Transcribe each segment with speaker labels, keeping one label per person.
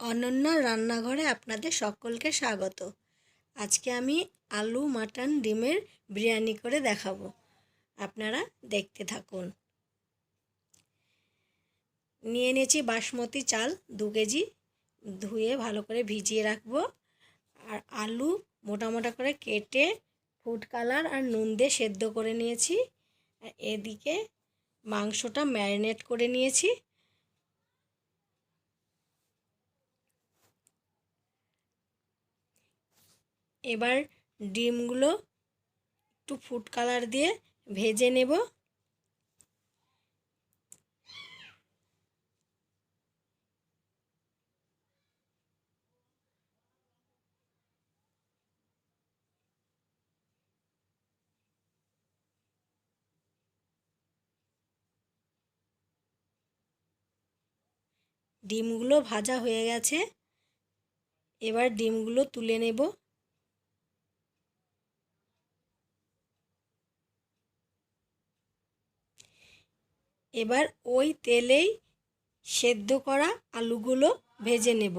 Speaker 1: অনন্য রান্নাঘরে আপনাদের সকলকে স্বাগত। আজকে আমি আলু মাটন ডিমের বিরিয়ানি করে দেখাবো। আপনারা দেখতে থাকুন। নিয়ে নিয়েছি বাসমতি চাল 2 কেজি, ধুয়ে ভালো করে ভিজিয়ে রাখবো। আর আলু মোটা মোটা করে কেটে ফুড কালার আর নুন দিয়ে সেদ্ধ করে নিয়েছি। আর এদিকে মাংসটা ম্যারিনেট করে নিয়েছি। এবার ডিমগুলো একটু ফুড কালার দিয়ে ভেজে নেব। ডিমগুলো ভাজা হয়ে গেছে। এবার ডিমগুলো তুলে নেব। এবার ওই তেলেই সেদ্ধ করা আলুগুলো ভেজে নেব।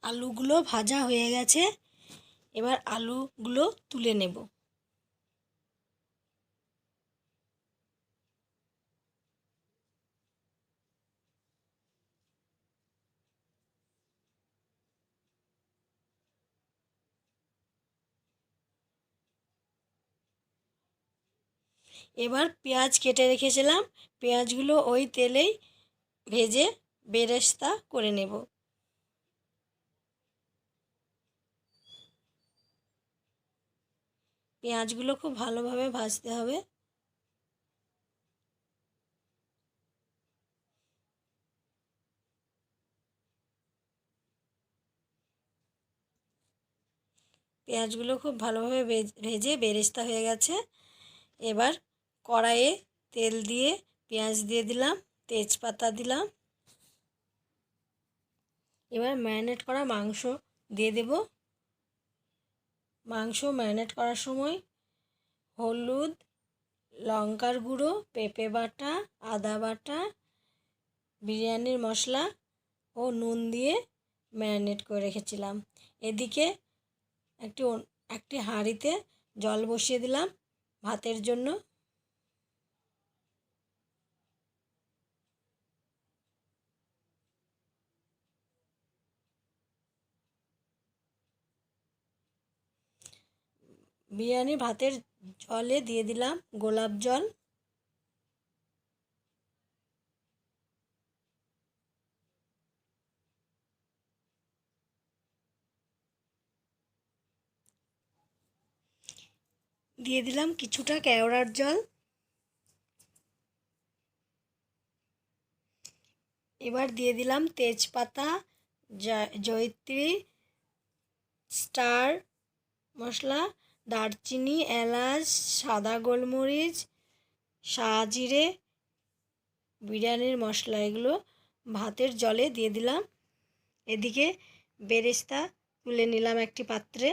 Speaker 1: আলুগুলো ভাজা হয়ে গেছে। এবার আলুগুলো তুলে নেব। এবার পেঁয়াজ কেটে রেখেছিলাম, পেঁয়াজগুলো ওই তেলেই ভেজে বেরেস্তা করে নেব। পেঁয়াজগুলো খুব ভালোভাবে ভাজতে হবে। পেঁয়াজগুলো খুব ভালোভাবে ভেজে বেরেস্তা হয়ে গেছে। এবার কড়াইয়ে তেল দিয়ে পেঁয়াজ দিয়ে দিলাম, তেজপাতা দিলাম। এবার ম্যারিনেট করা মাংস দিয়ে দেব। মাংস ম্যারিনেট করার সময় হলুদ, লঙ্কার গুঁড়ো, পেঁপে বাটা, আদা বাটা, বিরিয়ানির মশলা ও নুন দিয়ে ম্যারিনেট করে রেখেছিলাম। এদিকে একটি হাঁড়িতে জল বসিয়ে দিলাম ভাতের জন্য। বিরিয়ানি ভাতের জলে দিয়ে দিলাম গোলাপ জল। দিয়ে দিলাম কিছুটা কেওড়ার জল। এবার দিয়ে দিলাম তেজপাতা, জয়িত্রী, স্টার মশলা, দারচিনি, এলাচ, সাদা গোলমরিচ, শাহজিরে, বিরিয়ানির মশলা, এগুলো ভাতের জলে দিয়ে দিলাম। এদিকে বেরেস্তা তুলে নিলাম একটি পাত্রে।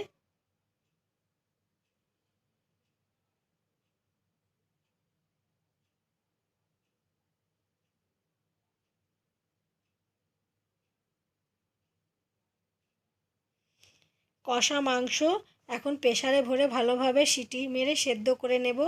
Speaker 1: কষা মাংস এখন প্রেসারে ভরে ভালোভাবে সিটি মেরে সেদ্ধ করে নেব।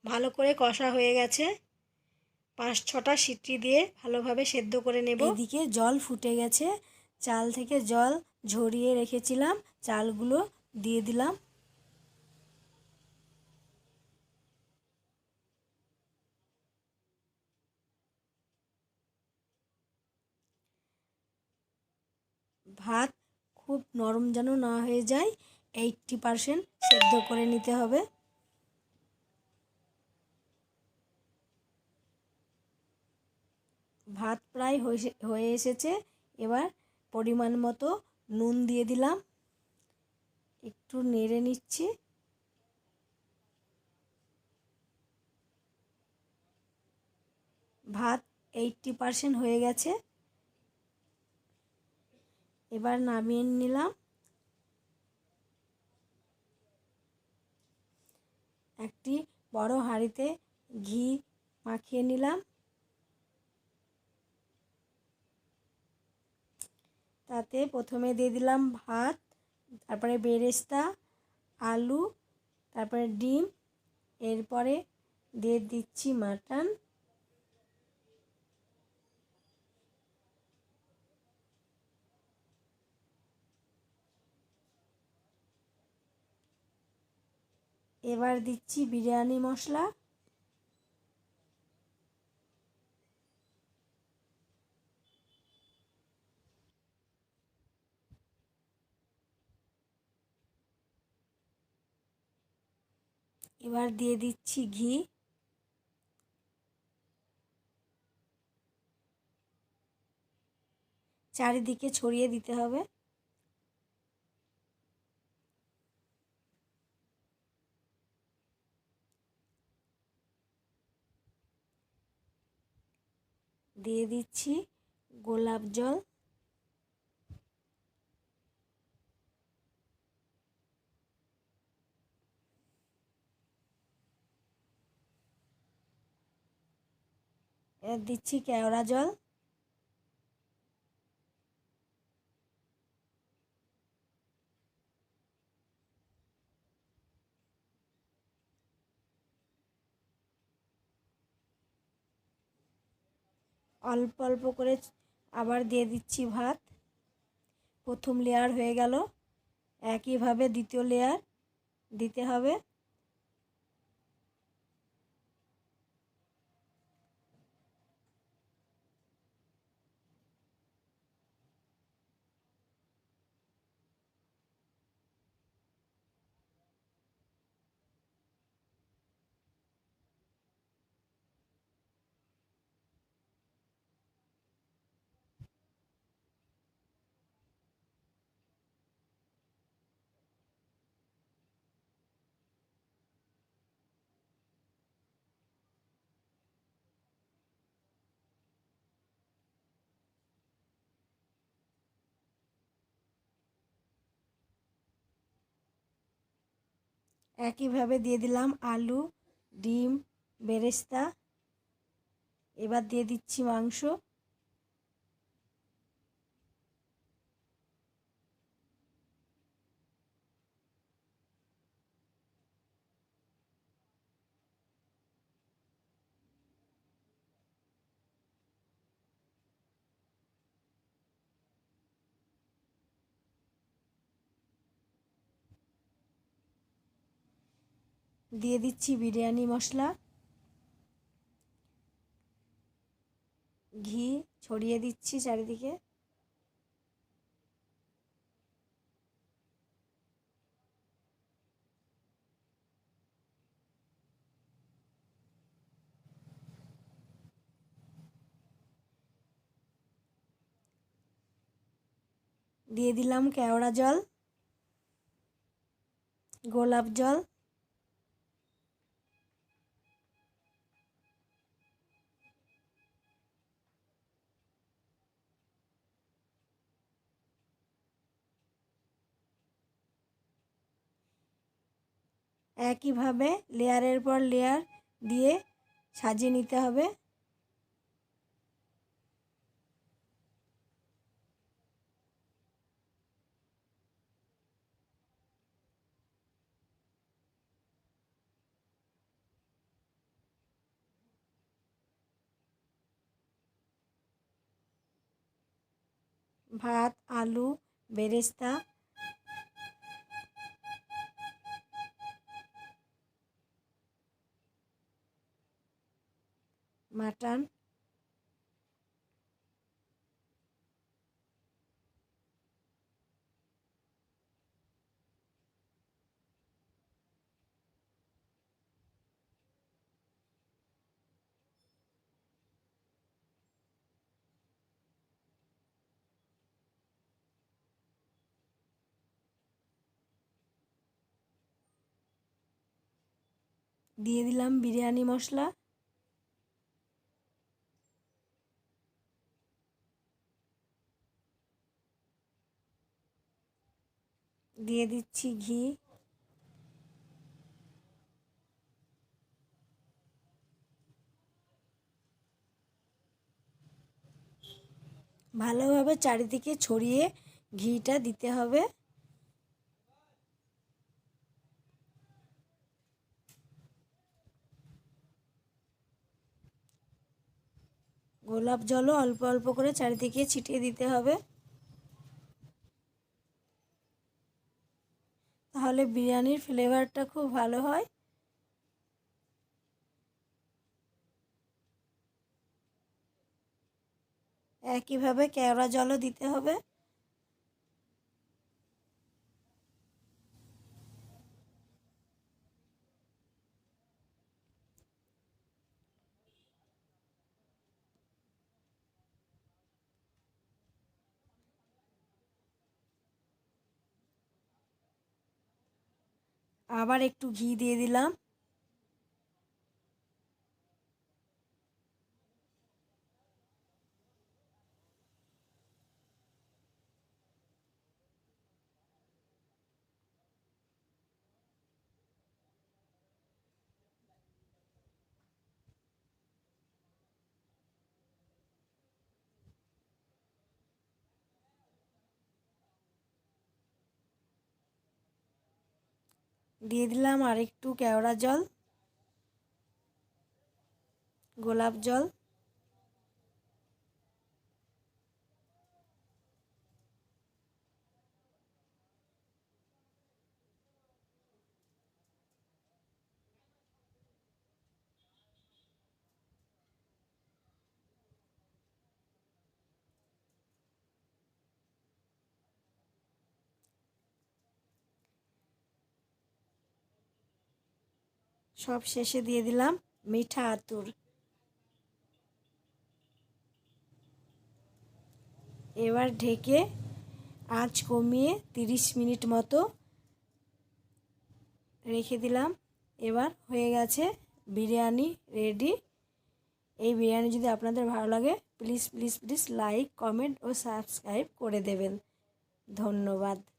Speaker 1: ভালো করে কষা হয়ে গেছে। 5-6টা সিটি দিয়ে ভালোভাবে সেদ্ধ করে নেব। এদিকে জল ফুটে গেছে। চাল থেকে জল ঝরিয়ে রেখেছিলাম, চালগুলো দিয়ে দিলাম। ভাত খুব নরম যেন না হয়ে যায়, 80% সেদ্ধ করে নিতে হবে। ভাত প্রায় হয়ে এসেছে। এবার পরিমাণ মতো নুন দিয়ে দিলাম, একটু নেড়ে নিচ্ছি। ভাত 80% হয়ে গেছে, এবার নামিয়ে নিলাম। একটি বড় হাঁড়িতে ঘি মাখিয়ে নিলাম, তাতে প্রথমে দিয়ে দিলাম ভাত, তারপরে বেরেস্তা, আলু, তারপরে ডিম, এরপরে দিয়ে দিচ্ছি মাটন। এবার দিচ্ছি বিরিয়ানি মশলা, এবার দিয়ে দিচ্ছি ঘি, চারিদিকে ছড়িয়ে দিতে হবে। দিয়ে দিচ্ছি গোলাপ জল, এবার দিচ্ছি কেওড়া জল, অল্প অল্প করে আবার দিয়ে দিচ্ছি ভাত। প্রথম লেয়ার হয়ে গেল, একইভাবে দ্বিতীয় লেয়ার দিতে হবে। একইভাবে দিয়ে দিলাম আলু, ডিম, বেরেস্তা। এবার দিয়ে দিচ্ছি মাংস, দিয়ে দিচ্ছি বিরিয়ানি মশলা, ঘি ছড়িয়ে দিচ্ছি চারিদিকে। দিয়ে দিলাম কেওড়া জল, গোলাপ জল, একইভাবে লেয়ারের পর লেয়ার দিয়ে সাজিয়ে নিতে হবে। ভাত, আলু, বেরেস্তা, মাটন, দিয়ে দিলাম বিরিয়ানি মশলা, দিয়ে দিচ্ছি ঘি, ভালোভাবে চারিদিকে ছড়িয়ে ঘিটা দিতে হবে। গোলাপ জলও অল্প অল্প করে চারিদিকে ছিটিয়ে দিতে হবে, তাহলে বিরিয়ানির ফ্লেভারটা খুব ভালো হয়। একইভাবে কেওড়া জলও দিতে হবে। আবার একটু ঘি দিয়ে দিলাম। দিয়ে দিলাম আর একটু কেওড়া জল, গোলাপ জল, সব শেষে দিয়ে দিলাম মিঠা আতর। এবার ঢেকে আঁচ কমিয়ে 30 মিনিট মতো রেখে দিলাম। এবার হয়ে গেছে বিরিয়ানি রেডি। এই বিরিয়ানি যদি আপনাদের ভালো লাগে please please please like, comment ও সাবস্ক্রাইব করে দেবেন। ধন্যবাদ।